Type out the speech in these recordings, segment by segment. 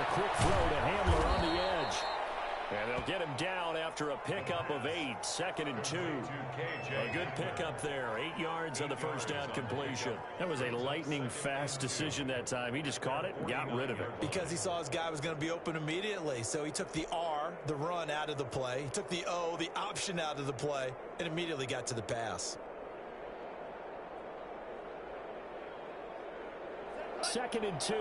a quick throw to Hamler on the edge. And they'll get him down after a pickup of 8, 2nd and 2. A good pickup there, 8 yards on the first down completion. That was a lightning-fast decision that time. He just caught it and got rid of it. Because he saw his guy was going to be open immediately. So he took the R, the run, out of the play. He took the O, the option, out of the play, and immediately got to the pass. 2nd and 2.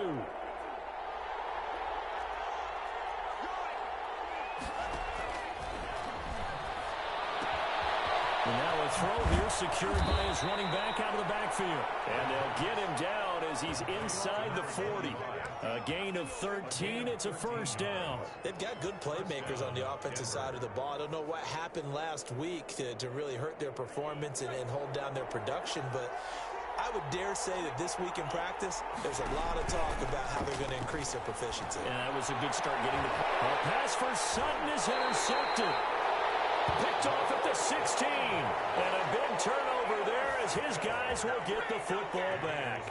And now a throw here secured by his running back out of the backfield. And they'll get him down as he's inside the 40. A gain of 13. It's a first down. They've got good playmakers on the offensive side of the ball. I don't know what happened last week to really hurt their performance and hold down their production, but I would dare say that this week in practice, there's a lot of talk about how they're going to increase their proficiency. And that was a good start getting the pass for Sutton is intercepted. Picked off at the 16. And a big turnover there as his guys will get the football back.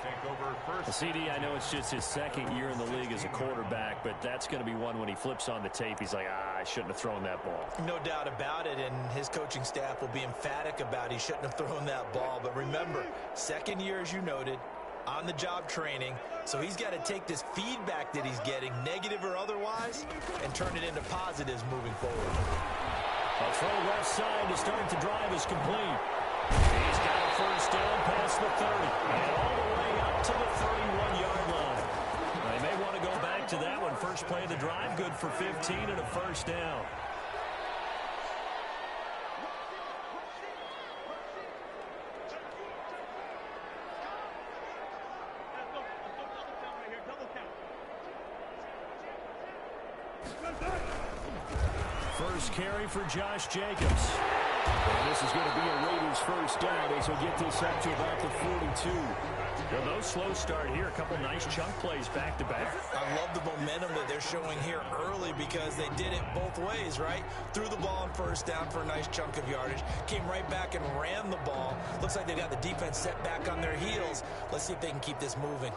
CD, I know it's just his 2nd year in the league as a quarterback, but that's going to be one when he flips on the tape. He's like, I shouldn't have thrown that ball. No doubt about it, and his coaching staff will be emphatic about he shouldn't have thrown that ball. But remember, 2nd year, as you noted, on-the-job training, so he's got to take this feedback that he's getting, negative or otherwise, and turn it into positives moving forward. A throw left side to start the drive is complete. He's got a first down past the 30 and all the way up to the 31-yard line. They may want to go back to that one. First play of the drive, good for 15 and a first down. First carry for Josh Jacobs. And this is going to be a Raiders first down as he'll get this up to about the 42. Well, no slow start here. A couple nice chunk plays back-to-back. I love the momentum that they're showing here early because they did it both ways, right? Threw the ball on first down for a nice chunk of yardage. Came right back and ran the ball. Looks like they got the defense set back on their heels. Let's see if they can keep this moving.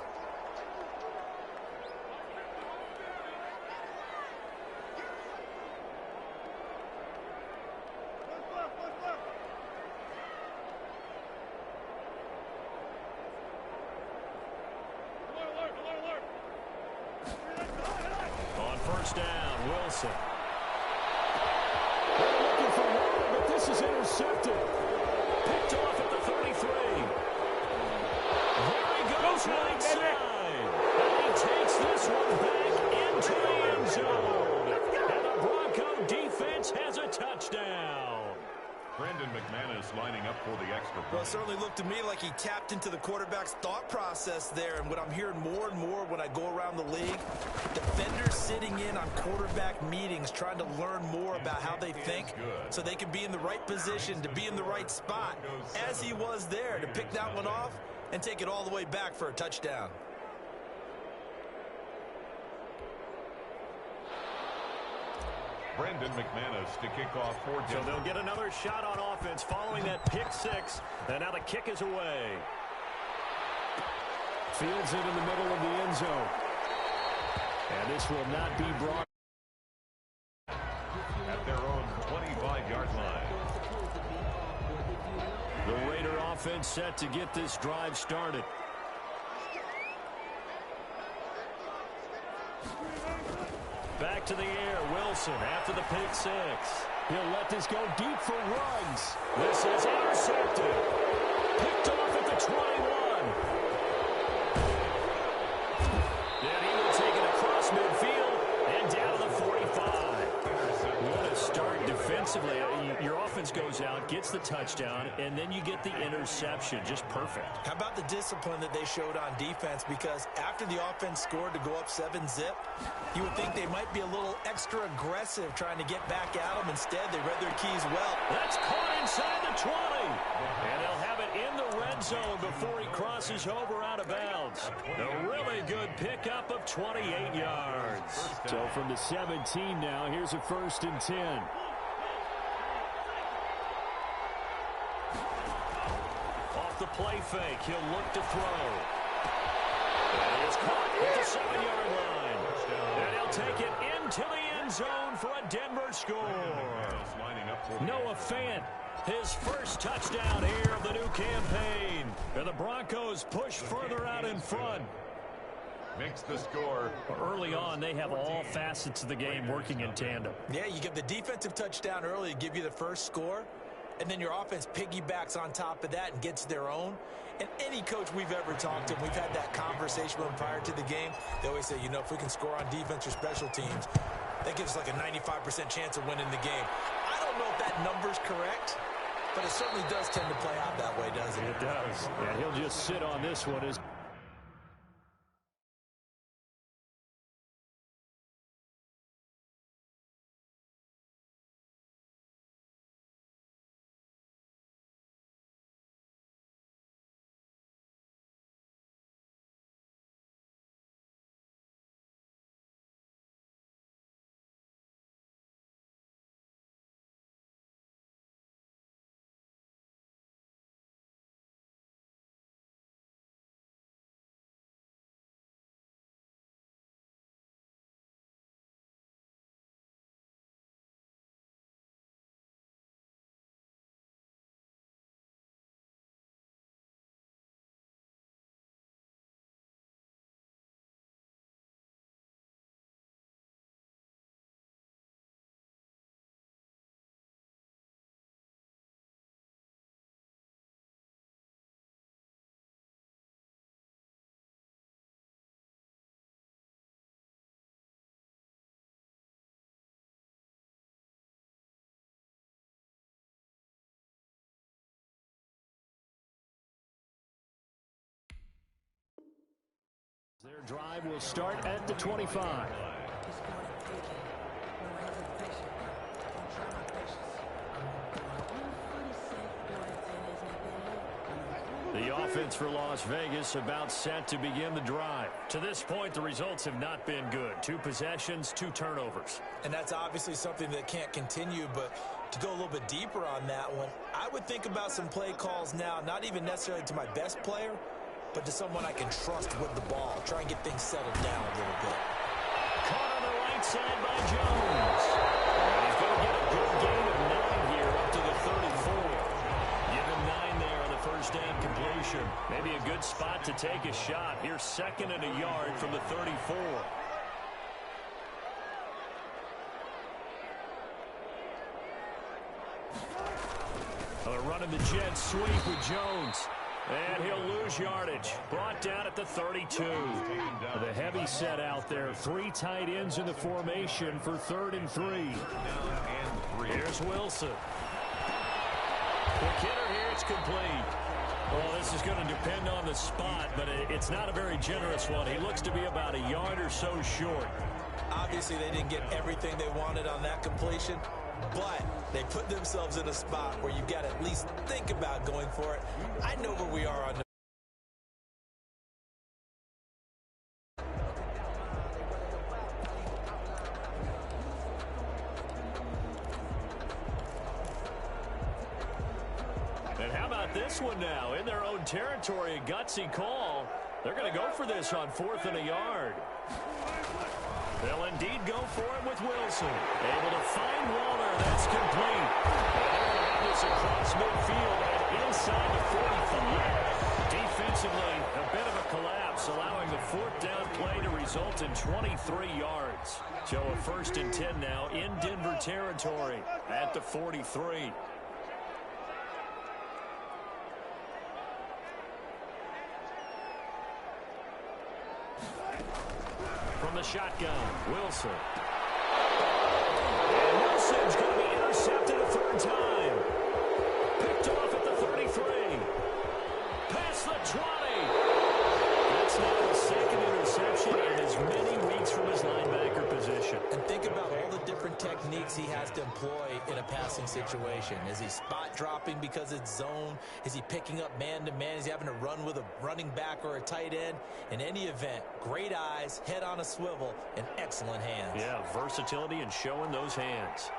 First down, Wilson. They're looking for more, but this is intercepted. Picked off at the 33. There he goes right side. And he takes this one back into the end zone. And the Bronco defense has a touchdown. Brandon McManus lining up for the extra point. Well, it certainly looked to me like he tapped into the quarterback's thought process there. And what I'm hearing more and more when I go around the league, defenders sitting in on quarterback meetings trying to learn more about how they think so they can be in the right position to be in the right spot, as he was there, to pick that one off and take it all the way back for a touchdown. Brandon McManus to kick off for Denver. So they'll get another shot on offense following that pick six. And now the kick is away. Fields it in the middle of the end zone. And this will not be brought at their own 25-yard line. The Raider offense set to get this drive started. Back to the air, Wilson after the pick six. He'll let this go deep for Ruggs. This is intercepted. Picked off at the 21. And he will take it across midfield and down to the 45. What a start defensively. Your offense goes out, gets the touchdown, and then you get the interception. Just perfect. How about the discipline that they showed on defense? Because after the offense scored to go up 7-zip, you would think they might be a little extra aggressive trying to get back at them. Instead, they read their keys well. That's caught inside the 20. And they'll have it in the red zone before he crosses over out of bounds. A really good pickup of 28 yards. So from the 17 now, here's a 1st and 10. Off the play fake, he'll look to throw. And it's caught at the 7-yard line. And he'll take it into the end zone for a Denver score. Noah Fant, his first touchdown here of the new campaign. And the Broncos push further out in front. Makes the score. Early on, they have all facets of the game working in tandem. Yeah, you get the defensive touchdown early to give you the first score, and then your offense piggybacks on top of that and gets their own. And any coach we've ever talked to, we've had that conversation with them prior to the game, they always say, you know, if we can score on defense or special teams, that gives us like a 95% chance of winning the game. I don't know if that number's correct, but it certainly does tend to play out that way, doesn't it? It does. Yeah, he'll just sit on this one. Their drive will start at the 25. The offense for Las Vegas about set to begin the drive. To this point, the results have not been good. 2 possessions, 2 turnovers. And that's obviously something that can't continue, but to go a little bit deeper on that one, I would think about some play calls now, not even necessarily to my best player, but to someone I can trust with the ball. Try and get things settled down a little bit. Caught on the right side by Jones. And he's going to get a good gain of 9 here up to the 34. Give him 9 there on the first down completion. Maybe a good spot to take a shot. Here's 2nd and a yard from the 34. Running the jet sweep with Jones. And he'll lose yardage. Brought down at the 32. The heavy set out there. 3 tight ends in the formation for 3rd and 3. Here's Wilson. The kidder here, it's complete. Well, this is going to depend on the spot, but it's not a very generous one. He looks to be about a yard or so short. Obviously, they didn't get everything they wanted on that completion, but they put themselves in a spot where you've got to at least think about going for it. I know where we are on the And how about this one now? In their own territory, a gutsy call. They're going to go for this on 4th and a yard. They'll indeed go for it with Wilson. Able to find Waller. That's complete. And this across midfield and inside the 45. Defensively, a bit of a collapse, allowing the 4th down play to result in 23 yards. So a 1st and 10 now in Denver territory at the 43. From the shotgun, Wilson. And Wilson's going to be intercepted a 3rd time. Picked off at the 33. Past the 20. That's now his 2nd interception in as many weeks from his linebacker position. And think about all the different techniques he has to employ in a passing situation. Is he spot dropping because it's zone? Is he picking up man-to-man? Is he having to run with a running back or a tight end? In any event, great eyes, head on a swivel, and excellent hands. Yeah, versatility and showing those hands.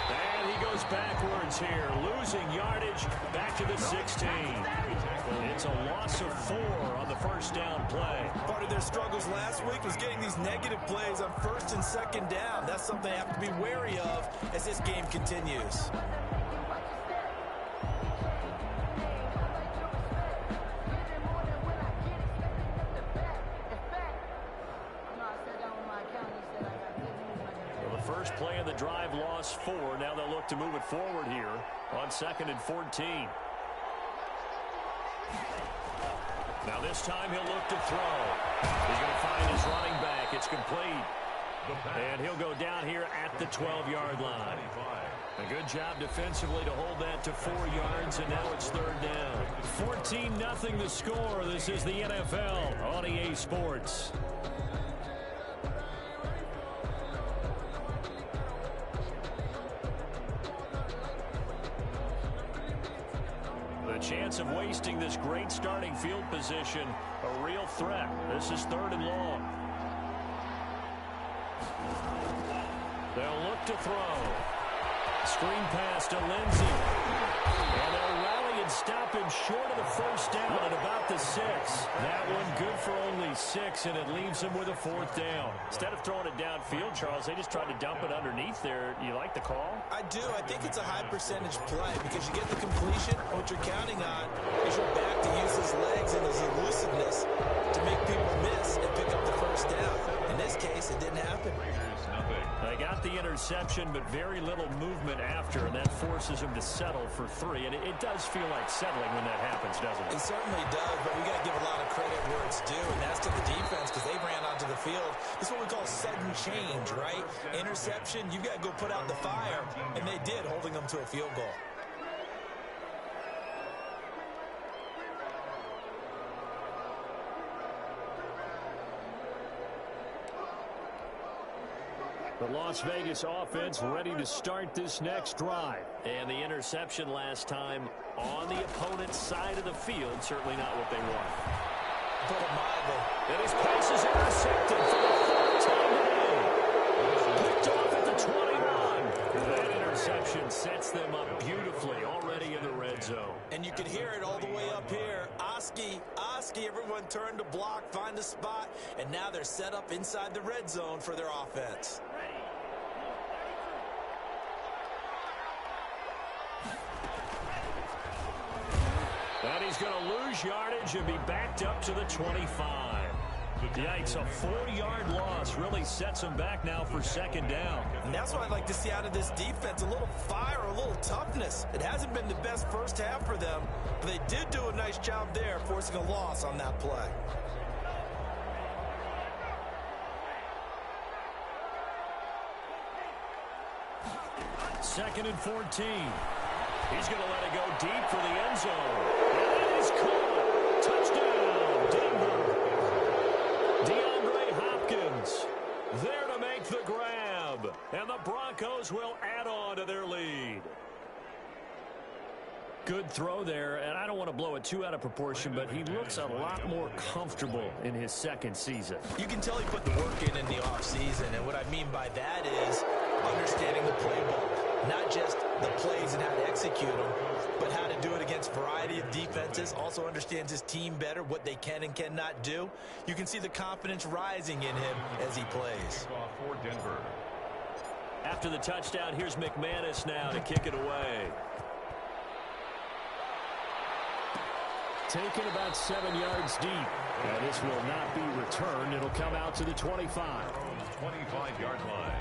And he goes backwards here, losing yardage back to the 16. It's a loss of 4 on the first down play. Part of their struggles last week was getting these negative plays on first and second down. That's something they have to be wary of as this game continues. First play of the drive, lost 4. Now they'll look to move it forward here on 2nd and 14. Now this time he'll look to throw. He's going to find his running back. It's complete. And he'll go down here at the 12-yard line. A good job defensively to hold that to 4 yards, and now it's 3rd down. 14-0 the score. This is the NFL on EA Sports. Chance of wasting this great starting field position, a real threat. This is 3rd and long. They'll look to throw. Screen pass to Lindsey. And they'll rally and stop him short of the first down at about the 6. That one good for only 6, and it leaves him with a 4th down. Instead of throwing it downfield, Charles, they just tried to dump it underneath there. You like the call? I do. I think it's a high percentage play because you get the completion. What you're counting on is your back to use his legs and his elusiveness to make people miss and pick up the first down. In this case, it didn't happen. They got the interception, but very little movement after, and that forces him to settle for 3. And it does feel like settling when that happens, doesn't it? It certainly does, but we got to give a lot of credit where it's due, and that's to the defense because they ran onto the field. This is what we call sudden change, right? Interception, you got to go put out the fire, and they did, holding them to a field goal. The Las Vegas offense ready to start this next drive. And the interception last time on the opponent's side of the field, certainly not what they want. Put it mildly. And his pass is intercepted for the 4th time today. Picked off at the 21. That interception sets them up beautifully already in the red zone. And you could hear it all the way up here. Oski, everyone turned to block, find a spot, and now they're set up inside the red zone for their offense. And he's going to lose yardage and be backed up to the 25. Yikes, a 4-yard loss really sets him back now for 2nd down. And that's what I'd like to see out of this defense, a little fire, a little toughness. It hasn't been the best first half for them, but they did do a nice job there, forcing a loss on that play. Second and 14. He's going to let it go deep for the end zone. And it is caught. Touchdown, Denver. DeAndre Hopkins there to make the grab. And the Broncos will add on to their lead. Good throw there, and I don't want to blow it too out of proportion, but he looks a lot more comfortable in his 2nd season. You can tell he put the work in the offseason, and what I mean by that is understanding the playbook, not just the plays and how to execute them, but how to do it against a variety of defenses. Also understands his team better, what they can and cannot do. You can see the confidence rising in him as he plays. For Denver. After the touchdown, here's McManus now to kick it away. Taken about 7 yards deep. And this will not be returned. It'll come out to the 25. 25-yard line.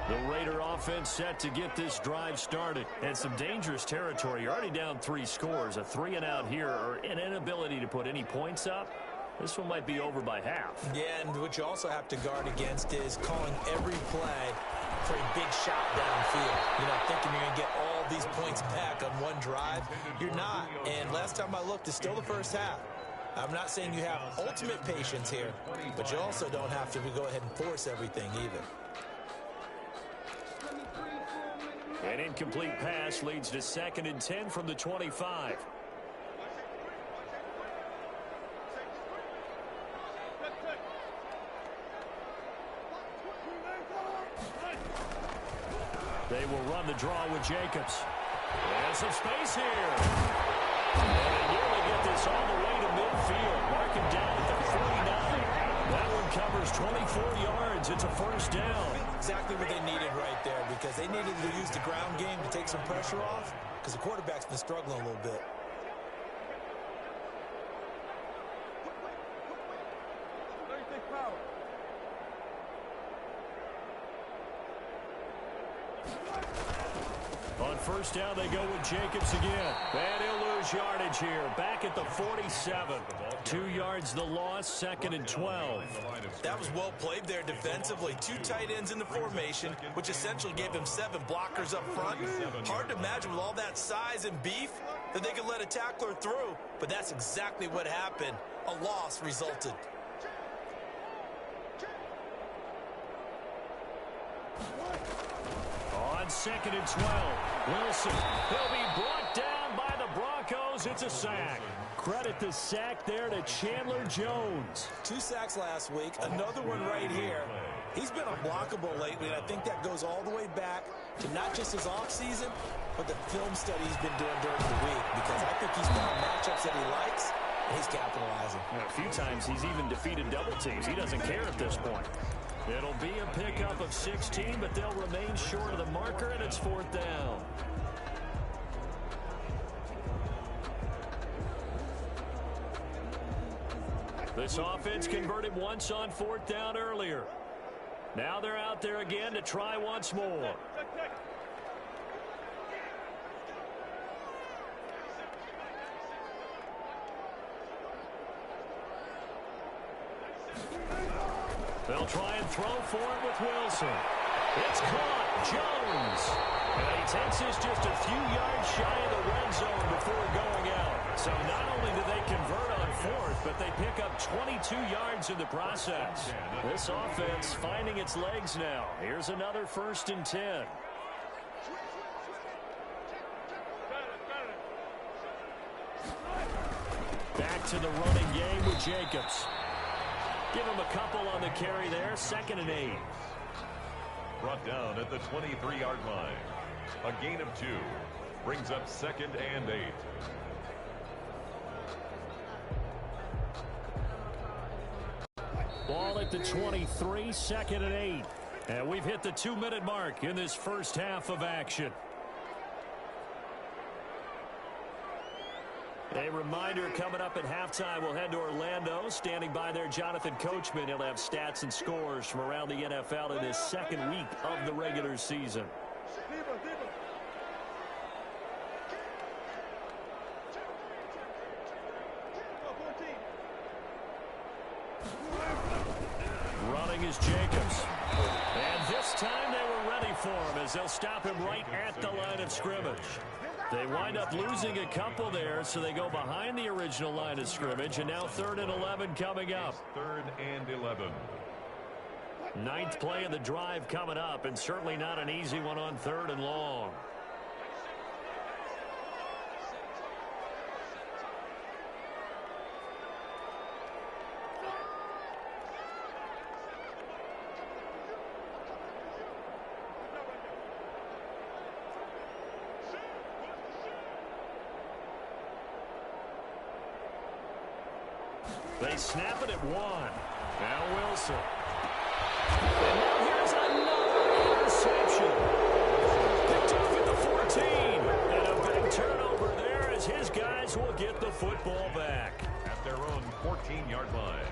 The Raider offense set to get this drive started. And some dangerous territory. You're already down 3 scores. A 3-and-out here, or an inability to put any points up. This one might be over by half. Yeah, and what you also have to guard against is calling every play for a big shot downfield. You know, thinking you're going to get all these points back on one drive. You're not. And last time I looked, it's still the first half. I'm not saying you have ultimate patience here, but you also don't have to go ahead and force everything either. An incomplete pass leads to 2nd and 10 from the 25. They will run the draw with Jacobs. There's some space here. And they nearly get this all the way to midfield. Marking down at the 49. That one covers 24 yards. It's a first down. Exactly what they needed right there, because they needed to use the ground game to take some pressure off, because the quarterback's been struggling a little bit. On first down, they go with Jacobs again. And he'll lose yardage here. Back at the 47. 2 yards the loss, second and 12. That was well played there defensively. 2 tight ends in the formation, which essentially gave him 7 blockers up front. Hard to imagine with all that size and beef that they could let a tackler through, but that's exactly what happened. A loss resulted. On second and 12, Wilson. He'll be brought down by the Broncos. It's a sack. Credit the sack there to Chandler Jones. 2 sacks last week, another one right here. He's been unblockable lately, and I think that goes all the way back to not just his offseason, but the film study he's been doing during the week, because I think he's found matchups that he likes, and he's capitalizing. A few times he's even defeated double teams. He doesn't care at this point. It'll be a pickup of 16, but they'll remain short of the marker, and it's fourth down. This offense converted once on fourth down earlier. Now they're out there again to try once more. They'll try and throw for it with Wilson. It's caught. Jones. And he takes this just a few yards shy of the red zone before going out. So not only do they convert on fourth, but they pick up 22 yards in the process. This offense finding its legs now. Here's another first and 10. Back to the running game with Jacobs. Give him a couple on the carry there. Second and 8. Brought down at the 23-yard line. A gain of 2. Brings up second and 8. Ball at the 23, second and 8. And we've hit the 2-minute mark in this first half of action. A reminder, coming up at halftime, we'll head to Orlando. Standing by there, Jonathan Coachman. He'll have stats and scores from around the NFL in his second week of the regular season. Running is Jacobs. And this time they were ready for him as they'll stop him right at the line of scrimmage. They wind up losing a couple there, so they go behind the original line of scrimmage, and now 3rd and 11 coming up. 3rd and 11. 9th play of the drive coming up, and certainly not an easy one on 3rd and long. They snap it at 1. Now Wilson. And now here's another interception. Picked off at the 14. And a big turnover there as his guys will get the football back. At their own 14-yard line.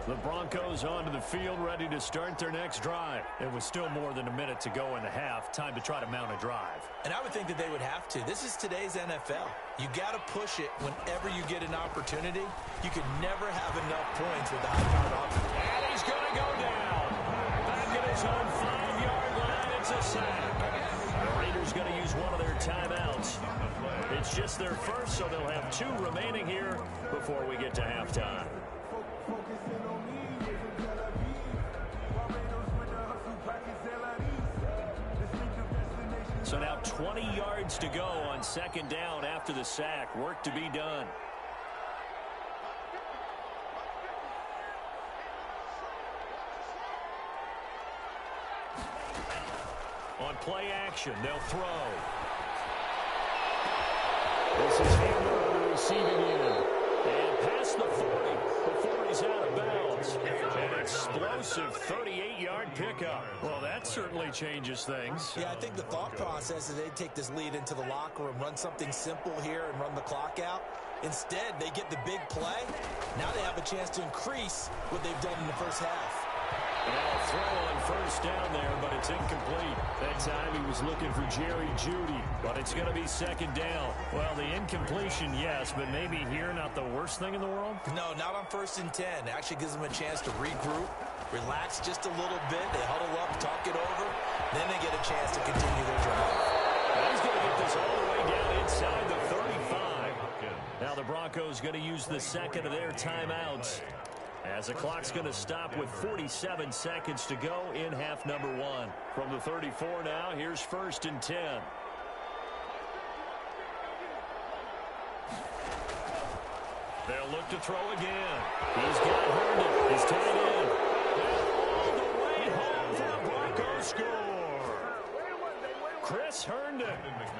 The Broncos onto the field, ready to start their next drive. It was still more than a minute to go in the half. Time to try to mount a drive. And I would think that they would have to. This is today's NFL. You got to push it whenever you get an opportunity. You can never have enough points with the high-powered offense. And he's going to go down. Back at his own 5-yard line. It's a sack. The Raiders going to use one of their timeouts. It's just their first, so they'll have 2 remaining here before we get to halftime. So now 20 yards to go on second down after the sack. Work to be done. On play action, they'll throw. This is Hamler on the receiving end. And past the 40 before he's out of bounds. An explosive 38-yard pickup. Well, that certainly changes things. Yeah, I think the thought process is they take this lead into the locker room, run something simple here and run the clock out. Instead, they get the big play. Now they have a chance to increase what they've done in the first half. Now a throw on first down there, but it's incomplete. That time he was looking for Jerry Jeudy, but it's going to be second down. Well, the incompletion, yes, but maybe here not the worst thing in the world? No, not on 1st and 10. It actually gives them a chance to regroup, relax just a little bit. They huddle up, talk it over. Then they get a chance to continue their drive. Now he's going to get this all the way down inside the 35. Now the Broncos going to use the second of their timeouts, as the clock's going to stop with 47 seconds to go in half number 1. From the 34 now, here's 1st and 10. They'll look to throw again. He's got Herndon. He's tied in. All the way home for the Broncos score. Chris Herndon,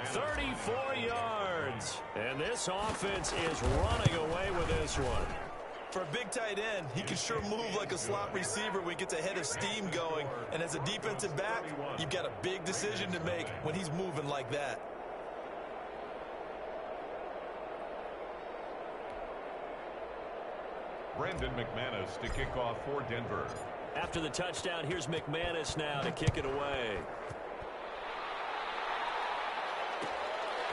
34 yards. And this offense is running away with this one. For a big tight end, he can sure move like a slot receiver when he gets a head of steam going. And as a defensive back, you've got a big decision to make when he's moving like that. Brandon McManus to kick off for Denver. After the touchdown, here's McManus now to kick it away.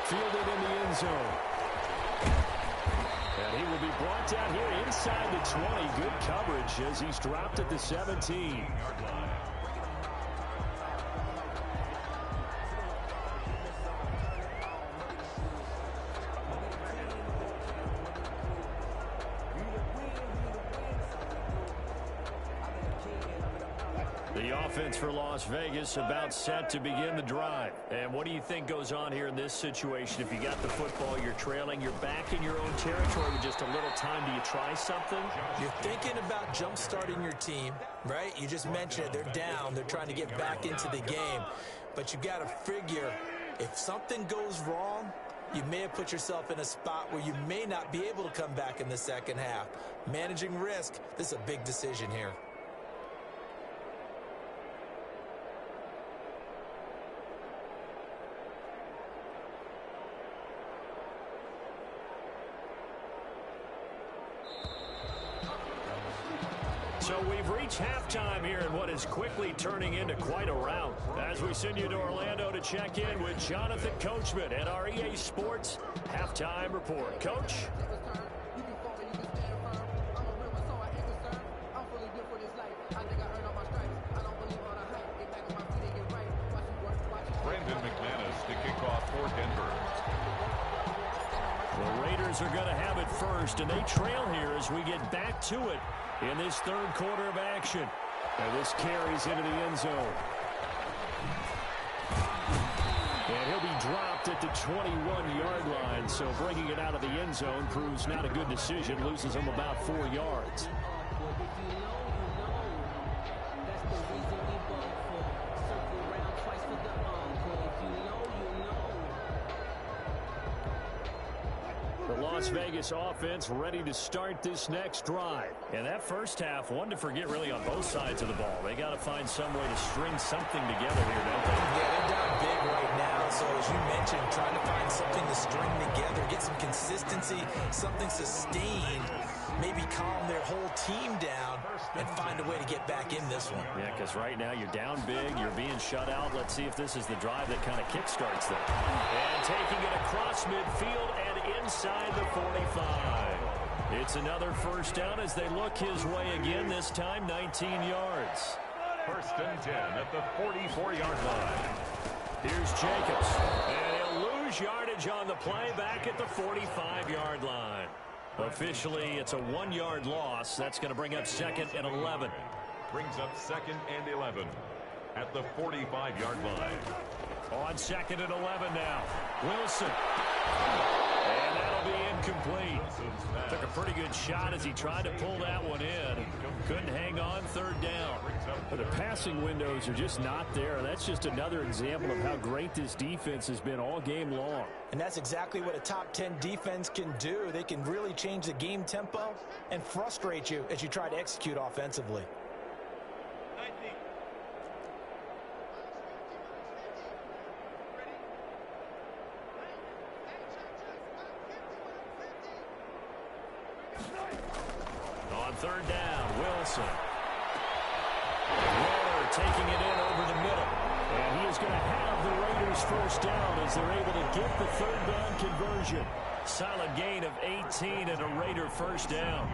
Fielded in the end zone. And he will be brought down here inside the 20. Good coverage as he's dropped at the 17. The offense for Las Vegas about set to begin the drive. And what do you think goes on here in this situation? If you got the football, you're trailing, you're back in your own territory with just a little time. Do you try something? You're thinking about jump-starting your team, right? You just mentioned it. They're down. They're trying to get back into the game. But you got to figure, if something goes wrong, you may have put yourself in a spot where you may not be able to come back in the second half. Managing risk, this is a big decision here. So we've reached halftime here in what is quickly turning into quite a rout. As we send you to Orlando to check in with Jonathan Coachman at our EA Sports Halftime Report. Coach? Brandon McManus to kick off for Denver. The Raiders are going to have it first, and they trail here as we get back to it in this third quarter of action. And this carries into the end zone. And he'll be dropped at the 21-yard line, so bringing it out of the end zone proves not a good decision, loses him about 4 yards. Las Vegas offense ready to start this next drive. And that first half, one to forget really on both sides of the ball. They got to find some way to string something together here, don't they? Yeah, they're down big right now. So as you mentioned, trying to find something to string together, get some consistency, something sustained, maybe calm their whole team down and find a way to get back in this one. Yeah, because right now you're down big, you're being shut out. Let's see if this is the drive that kind of kickstarts them. And taking it across midfield and inside the 45. It's another first down as they look his way again, this time 19 yards. 1st and 10 at the 44-yard line. Here's Jacobs. And he'll lose yardage on the play back at the 45-yard line. Officially, it's a 1-yard loss. That's going to bring up 2nd and 11. Brings up 2nd and 11 at the 45-yard line. On 2nd and 11 now. Wilson. And that'll be incomplete. Took a pretty good shot as he tried to pull that one in. Couldn't hang on 3rd down. But the passing windows are just not there. That's just another example of how great this defense has been all game long. And that's exactly what a top 10 defense can do. They can really change the game tempo and frustrate you as you try to execute offensively. On third down, Wilson. Waller taking it in over the middle. And he is going to have the Raiders first down as they're able to get the third down conversion. Solid gain of 18 and a Raider first down.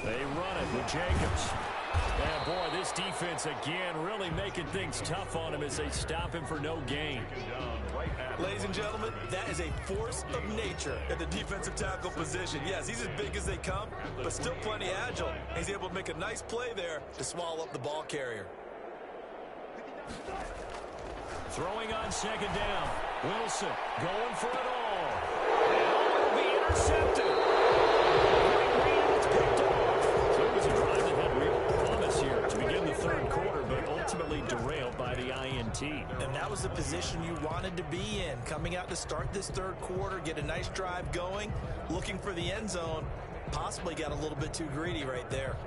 They run it with Jacobs. And boy, this defense again really making things tough on him as they stop him for no gain. Ladies and gentlemen, that is a force of nature at the defensive tackle position. Yes, he's as big as they come, but still plenty agile. He's able to make a nice play there to swallow up the ball carrier. Throwing on second down. Wilson going for it all. And it'll be intercepted. It's picked off. So it was a drive that had real promise here to begin the third quarter, but ultimately derailed by the INT. And that was the position you wanted to be in. Coming out to start this third quarter, get a nice drive going, looking for the end zone. Possibly got a little bit too greedy right there.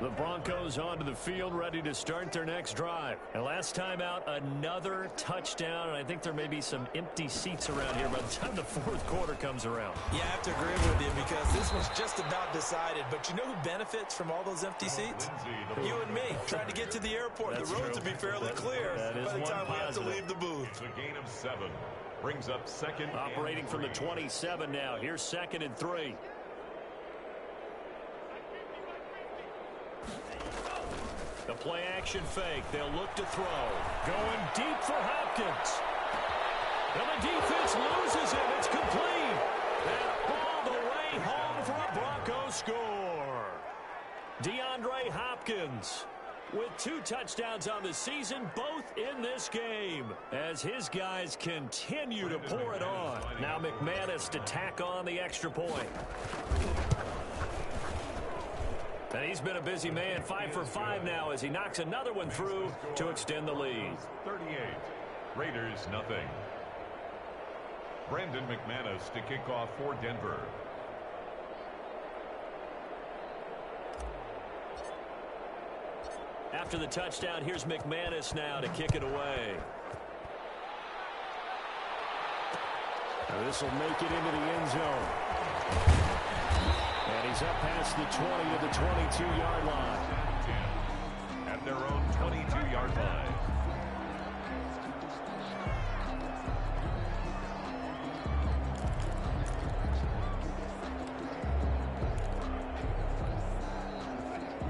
The Broncos onto the field, ready to start their next drive. And last time out, another touchdown. And I think there may be some empty seats around here by the time the fourth quarter comes around. Yeah, I have to agree with you because this one's just about decided. But you know who benefits from all those empty seats? You and me, trying to get to the airport. That's the roads true. will be fairly clear by the time we have to leave the booth. It's a gain of 7. Brings up second. Operating from the 27 now. Here's 2nd and 3. The play action fake. They'll look to throw. Going deep for Hopkins. And the defense loses him. It's complete. And all the way home for a Broncos score. DeAndre Hopkins with 2 touchdowns on the season, both in this game, as his guys continue to pour it on. Now McManus to tack on the extra point. And he's been a busy man, 5 for 5 now as he knocks another one through to extend the lead. 38. Raiders nothing. Brandon McManus to kick off for Denver. After the touchdown, here's McManus now to kick it away. Now this will make it into the end zone. And he's up past the 20 to the 22-yard line. At their own 22-yard line.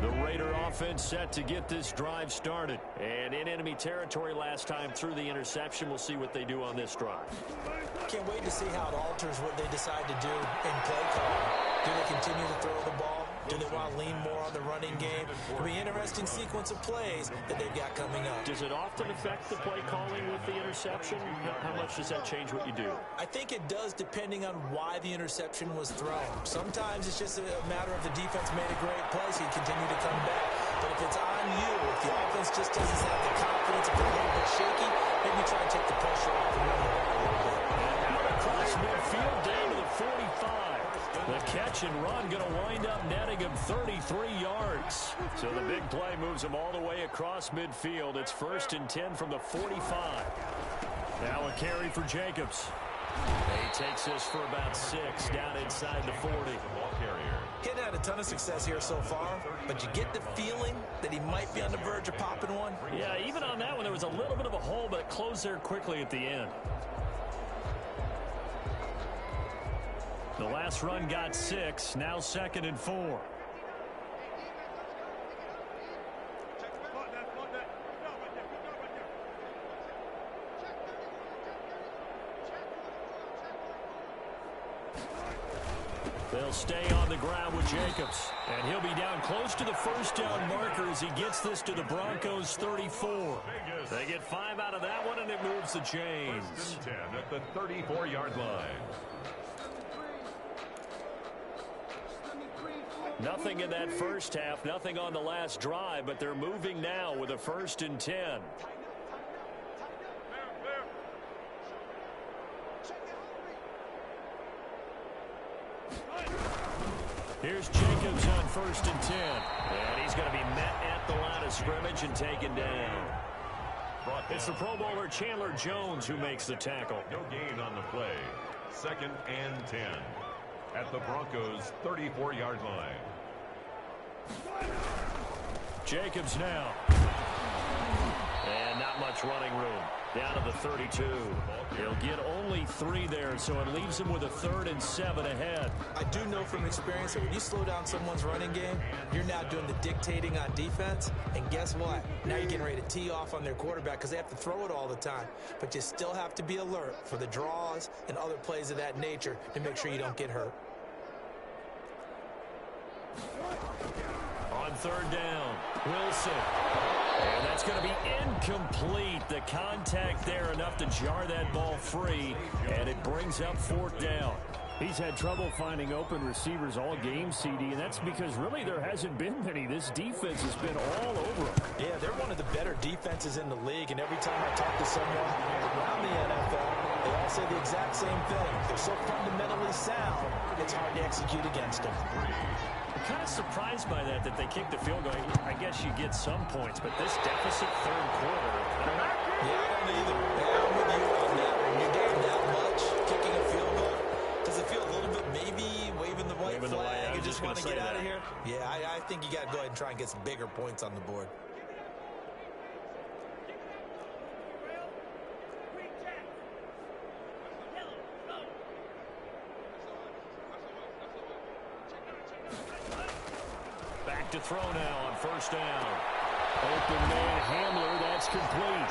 The Raider offense set to get this drive started. And in enemy territory last time through the interception. We'll see what they do on this drive. Can't wait to see how it alters what they decide to do in play calling. Do they continue to throw the ball? Do they want to lean more on the running game? It'll be an interesting sequence of plays that they've got coming up. Does it often affect the play calling with the interception? How much does that change what you do? I think it does depending on why the interception was thrown. Sometimes it's just a matter of the defense made a great play, so you continue to come back. But if it's on you, if the offense just doesn't have the confidence, if it's a little bit shaky, maybe try and take the pressure off the run. And out across midfield down to the 45. The catch and run going to wind up netting him 33 yards. So the big play moves him all the way across midfield. It's 1st and 10 from the 45. Now a carry for Jacobs. He takes this for about 6 down inside the 40. He's had a ton of success here so far, but you get the feeling that he might be on the verge of popping one. Yeah, even on that one, there was a little bit of a hole, but it closed there quickly at the end. The last run got 6, now 2nd and 4. They'll stay on the ground with Jacobs. And he'll be down close to the first down marker as he gets this to the Broncos 34. They get 5 out of that one, and it moves the chains. 1st and 10 at the 34-yard line. Nothing in that first half, nothing on the last drive, but they're moving now with a 1st and 10. Here's Jacobs on 1st and 10. And he's going to be met at the line of scrimmage and taken down. It's the Pro Bowler Chandler Jones who makes the tackle. No gain on the play. 2nd and 10 at the Broncos' 34-yard line. Jacobs now. And not much running room. Down to the 32. He'll get only 3 there, so it leaves him with a 3rd and 7 ahead. I do know from experience that when you slow down someone's running game, you're now doing the dictating on defense. And guess what? Now you're getting ready to tee off on their quarterback because they have to throw it all the time. But you still have to be alert for the draws and other plays of that nature to make sure you don't get hurt. On 3rd down, Wilson. And that's going to be incomplete. The contact there enough to jar that ball free, and it brings up 4th down. He's had trouble finding open receivers all game, CD, and that's because really there hasn't been many. This defense has been all over them. Yeah, they're one of the better defenses in the league, and every time I talk to someone around the NFL, they all say the exact same thing. They're so fundamentally sound, it's hard to execute against them. I'm kind of surprised by that they kicked the field goal. I guess you get some points, but this deficit 3rd quarter, I don't know. Yeah, I don't either. Yeah, I'm with you on that. When you're down that much, kicking a field goal, does it feel a little bit maybe waving the white flag and just want to get out of here? Yeah, I think you got to go ahead and try and get some bigger points on the board. To throw now on 1st down. Open man Hamler, that's complete.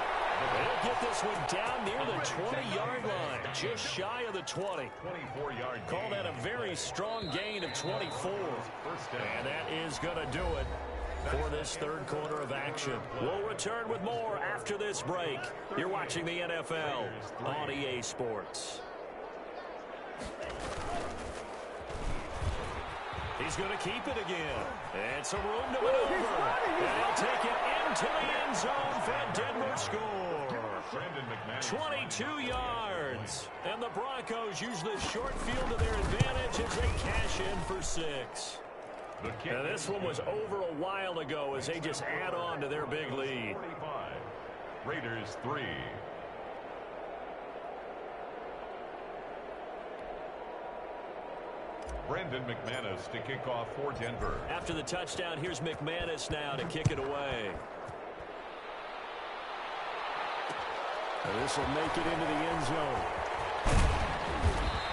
They'll get this one down near the 20-yard line, just shy of the 20. 24-yard gain. Call that a very strong gain of 24. And that is going to do it for this 3rd quarter of action. We'll return with more after this break. You're watching the NFL on EA Sports. He's going to keep it again. And some room to maneuver. And he'll take it into the end zone for a Denver score. 22 yards. And the Broncos use the short field to their advantage as they cash in for 6. And this one was over a while ago as they just add on to their big lead. 45. Raiders 3. Brandon McManus to kick off for Denver. After the touchdown, here's McManus now to kick it away. And this will make it into the end zone.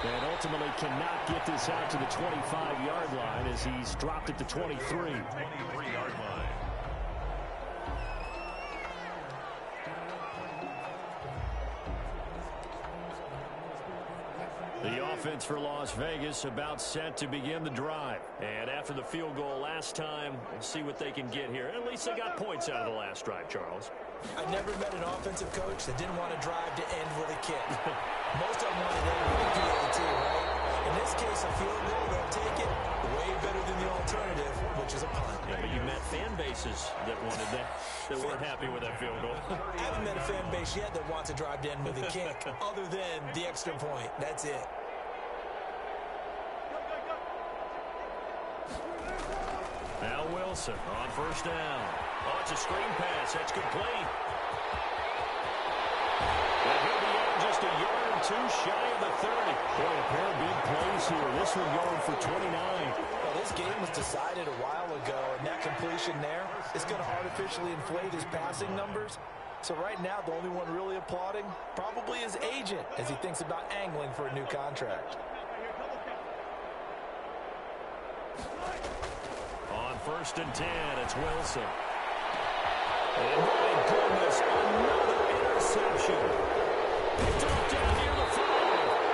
And ultimately cannot get this out to the 25-yard line as he's dropped at the 23. 23-yard line. The offense for Las Vegas about set to begin the drive. And after the field goal last time, we'll see what they can get here. At least they got points out of the last drive, Charles. I never met an offensive coach that didn't want to drive to end with a kick. Most of them wanted to end with a PAT, right? In this case, a field goal, they'll take it way better than the alternative, which is a punt. Yeah, but you met fan bases that wanted that weren't happy with that field goal. I haven't met a fan base yet that wants to drive to end with a kick, other than the extra point. That's it. Now Wilson on 1st down. Oh, it's a screen pass. That's complete. And he'll be in just a yard or 2 shy of the 30. Boy, a pair of big plays here. This one going for 29. Well, this game was decided a while ago, and that completion there is going to artificially inflate his passing numbers. So right now, the only one really applauding probably his agent as he thinks about angling for a new contract. On 1st and 10, it's Wilson. And my goodness, another interception. Picked up down near the 5.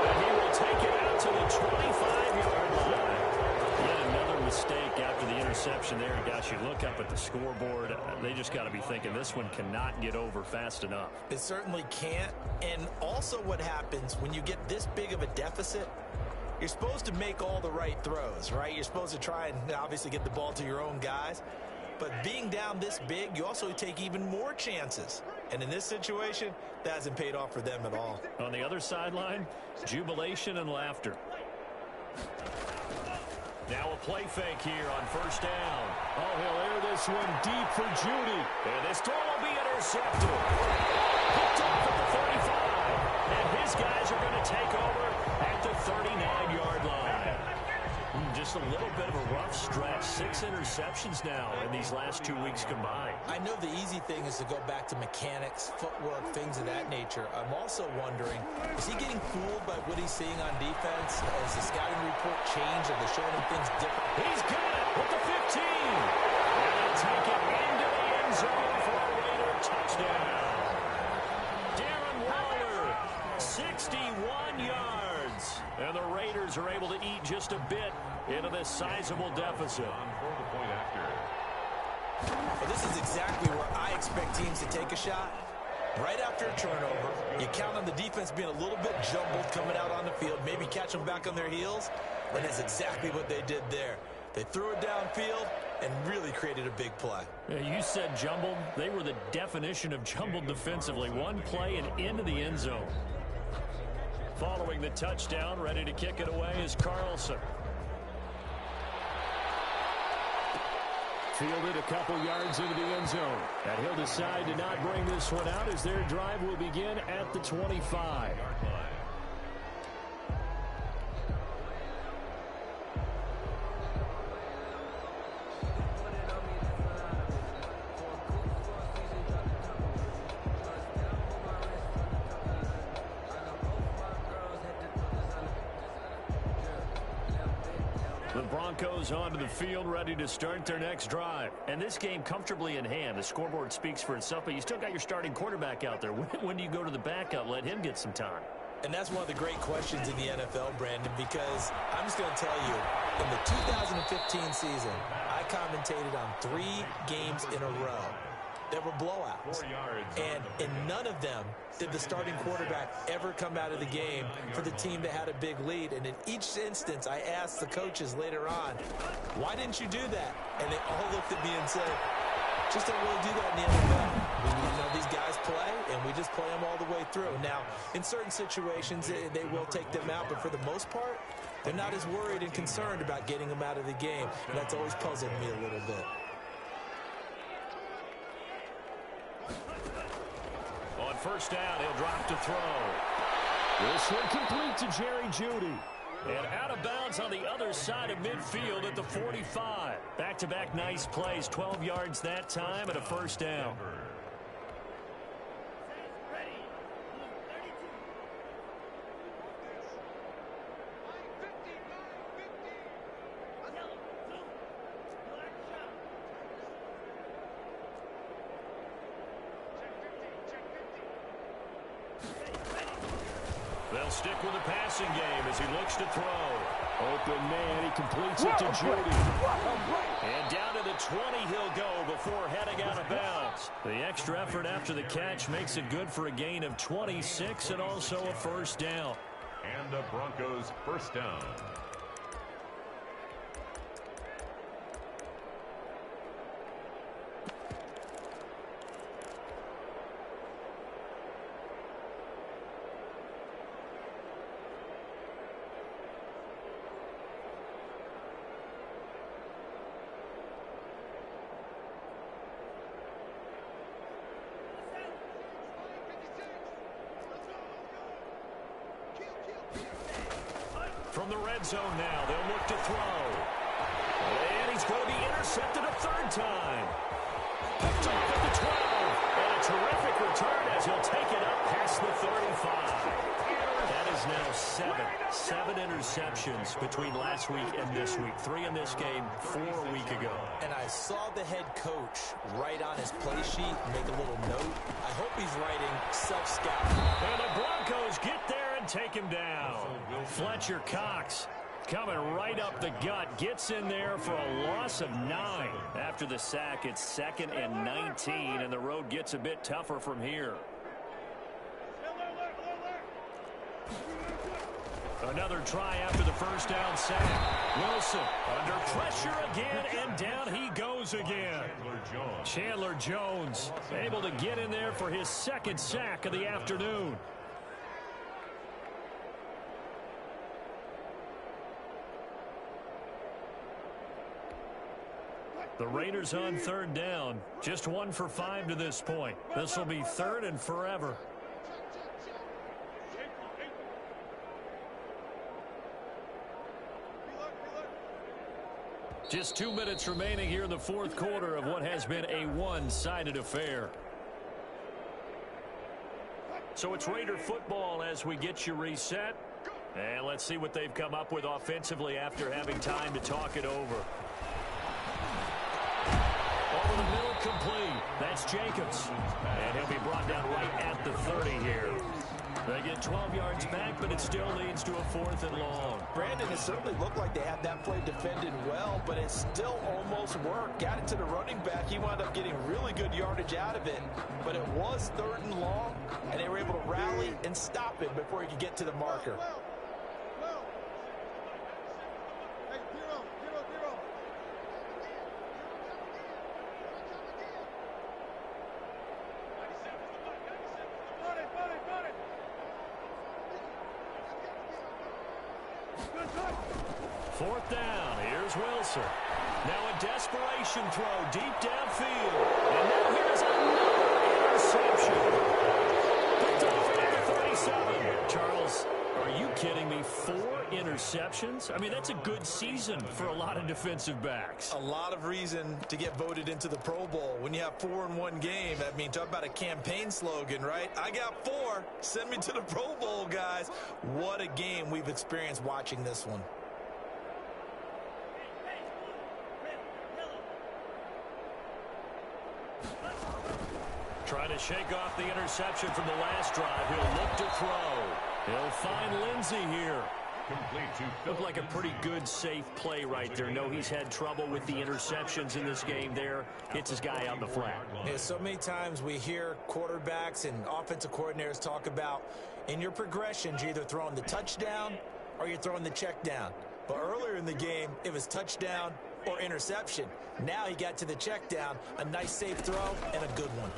And he will take it out to the 25-yard line. interception there. Gosh, you look up at the scoreboard. They just got to be thinking this one cannot get over fast enough. It certainly can't. And also what happens when you get this big of a deficit, you're supposed to make all the right throws, right? You're supposed to try and obviously get the ball to your own guys. But being down this big, you also take even more chances. And in this situation, that hasn't paid off for them at all. On the other sideline, jubilation and laughter. Now a play fake here on first down. Oh, he'll air this one deep for Judy. And this throw will be intercepted. Picked off at the 35. And his guys are going to take over at the 39-yard line. Just a little bit of a rough stretch. 6 interceptions now in these last 2 weeks combined. I know the easy thing is to go back to mechanics, footwork, things of that nature. I'm also wondering, is he getting fooled by what he's seeing on defense? Has the scouting report changed? Are they showing him things different? He's got it with the 15. And they'll take it into the end zone for a Raider touchdown. Darren Waller, 61 yards. And the Raiders are able to eat just a bit into this sizable deficit. For the point after. Well, this is exactly where I expect teams to take a shot. Right after a turnover, you count on the defense being a little bit jumbled coming out on the field, maybe catch them back on their heels, and that's exactly what they did there. They threw it downfield and really created a big play. Yeah, you said jumbled. They were the definition of jumbled defensively. One play and into the end zone. Following the touchdown, ready to kick it away is Carlson. Fielded a couple yards into the end zone. And he'll decide to not bring this one out as their drive will begin at the 25. The Broncos onto the field, ready to start their next drive. And this game comfortably in hand. The scoreboard speaks for itself, but you still got your starting quarterback out there. When do you go to the backup? Let him get some time. And that's one of the great questions in the NFL, Brandon, because I'm just going to tell you, in the 2015 season, I commentated on 3 games in a row that were blowouts. And in none of them did the starting quarterback ever come out of the game for the team that had a big lead. And in each instance, I asked the coaches later on, why didn't you do that? And they all looked at me and said, just don't really do that in the NFL. You know, these guys play, and we just play them all the way through. Now, in certain situations, they will take them out, but for the most part, they're not as worried and concerned about getting them out of the game. And that's always puzzled me a little bit. On first down, he'll drop to throw. This one complete to Jerry Jeudy. And out of bounds on the other side of midfield at the 45. Back-to-back nice plays, 12 yards that time and a first down. They'll stick with the passing game as he looks to throw. Open man, he completes it to Jeudy. And down to the 20 he'll go before heading out of bounds. The extra effort after the catch makes it good for a gain of 26 and also a first down. And the Broncos first down. From the red zone now, they'll look to throw. And he's going to be intercepted a third time. Picked off at the 12. And a terrific return as he'll take it up past the 35. That is now 7 interceptions between last week and this week. 3 in this game, 4 a week ago. And I saw the head coach write on his play sheet, make a little note. I hope he's writing self-scout. And the Broncos get there and take him down. Fletcher Cox Coming right up the gut. Gets in there for a loss of 9. After the sack, it's 2nd and 19, and the road gets a bit tougher from here. Another try after the first down sack. Wilson under pressure again, and down he goes again. Chandler Jones able to get in there for his 2nd sack of the afternoon. The Raiders on 3rd down. Just 1 for 5 to this point. This will be 3rd and forever. Just 2 minutes remaining here in the 4th quarter of what has been a one-sided affair. So it's Raider football as we get you reset. And let's see what they've come up with offensively after having time to talk it over. Over the middle, complete. That's Jacobs. And he'll be brought down right at the 30 here. They get 12 yards back, but it still leads to a 4th and long. Brandon, it certainly looked like they had that play defended well, but it still almost worked. Got it to the running back. He wound up getting really good yardage out of it, but it was 3rd and long, and they were able to rally and stop it before he could get to the marker. Fourth down. Here's Wilson. Now a desperation throw deep downfield. And now here's another interception. Picked off at the 37. Charles, are you kidding me? 4 interceptions? I mean, that's a good season for a lot of defensive backs. A lot of reason to get voted into the Pro Bowl. When you have 4 in one game, I mean, talk about a campaign slogan, right? I got 4. Send me to the Pro Bowl, guys. What a game we've experienced watching this one. Trying to shake off the interception from the last drive. He'll look to throw. He'll find Lindsey here. Looked like a pretty good, safe play right there. No, he's had trouble with the interceptions in this game there. Hits his guy on the flat. Yeah, so many times we hear quarterbacks and offensive coordinators talk about in your progressions, you're either throwing the touchdown or you're throwing the check down. But earlier in the game, it was touchdown or interception. Now he got to the check down, a nice safe throw, and a good one.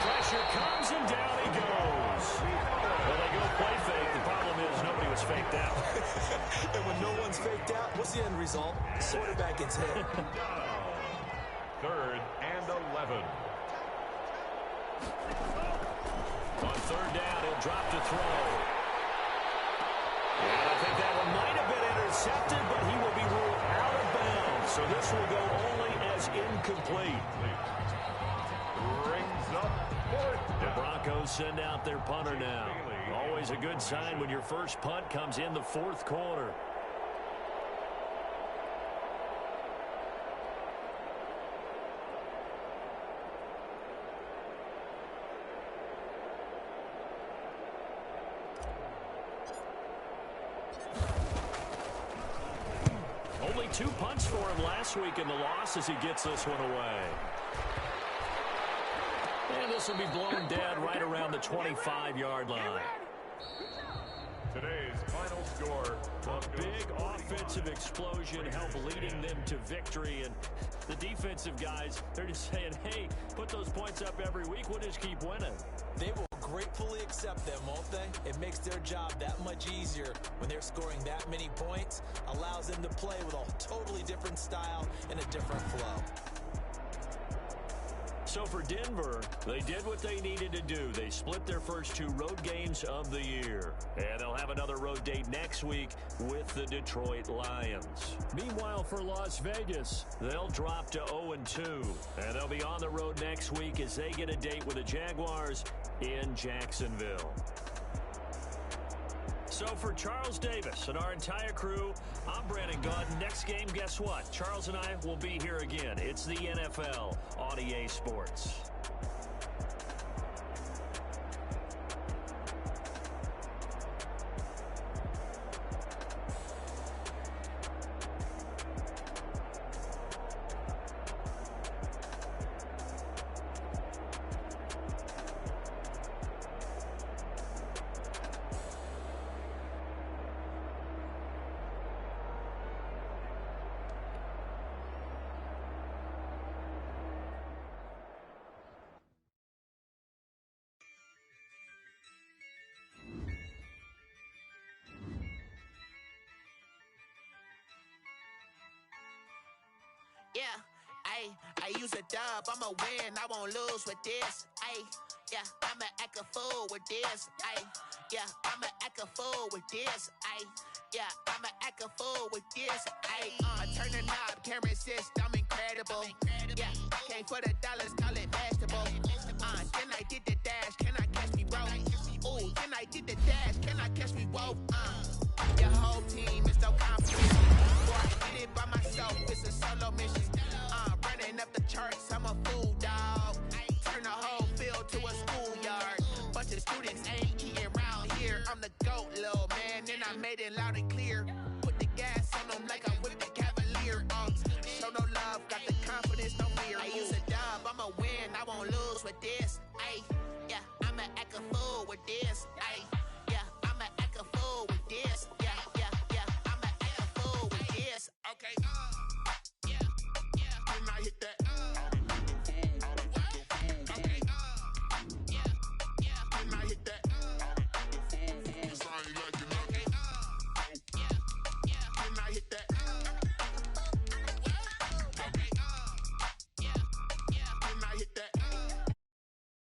Pressure comes, and down he goes. Well, they go play fake. The problem is nobody was faked out. And when no one's faked out, what's the end result? The quarterback gets hit. 3rd and 11. On 3rd down, he'll drop to throw. And I think that one might have been intercepted, but he will be ruled out of bounds. So this will go only as incomplete. Brings up 4th. The Broncos send out their punter now. Always a good sign when your first punt comes in the 4th quarter. Only 2 punts for him last week in the loss as he gets this one away. And this will be blown dead right around the 25-yard line. Today's final score. A big offensive explosion helped leading them to victory. And the defensive guys, they're just saying, hey, put those points up every week. We'll just keep winning. They will gratefully accept them, won't they? It makes their job that much easier when they're scoring that many points. Allows them to play with a totally different style and a different flow. So for Denver, they did what they needed to do. They split their first 2 road games of the year. And they'll have another road date next week with the Detroit Lions. Meanwhile, for Las Vegas, they'll drop to 0-2. And they'll be on the road next week as they get a date with the Jaguars in Jacksonville. So for Charles Davis and our entire crew, I'm Brandon Gunn. Next game, guess what? Charles and I will be here again. It's the NFL on EA Sports. Ayy, I use a dub, I'ma win, I won't lose with this. Ayy, yeah, I'ma act a fool with this. Ayy, yeah, I'ma act a fool with this. Ayy, yeah, I'ma act a fool with this. Ayy, turn the knob, camera assist, I'm incredible. Yeah, came for the dollars, call it vegetable. Then I did the dash, can I catch me, bro? Ooh, then I did the dash, can I catch me, whoa? Your whole team is no competition. Boy, I did it by myself, it's a solo mission. Running up the charts, I'm a fool, dog. Turn the whole field to a schoolyard. Bunch of students ain't eating around here. I'm the GOAT, little man, and I made it loud and clear. Put the gas on them like I'm with the Cavalier. Show no love, got the confidence, no fear. I use a dub, I'ma win, I won't lose with this. Ayy, yeah, I'ma act a fool with this. Ayy.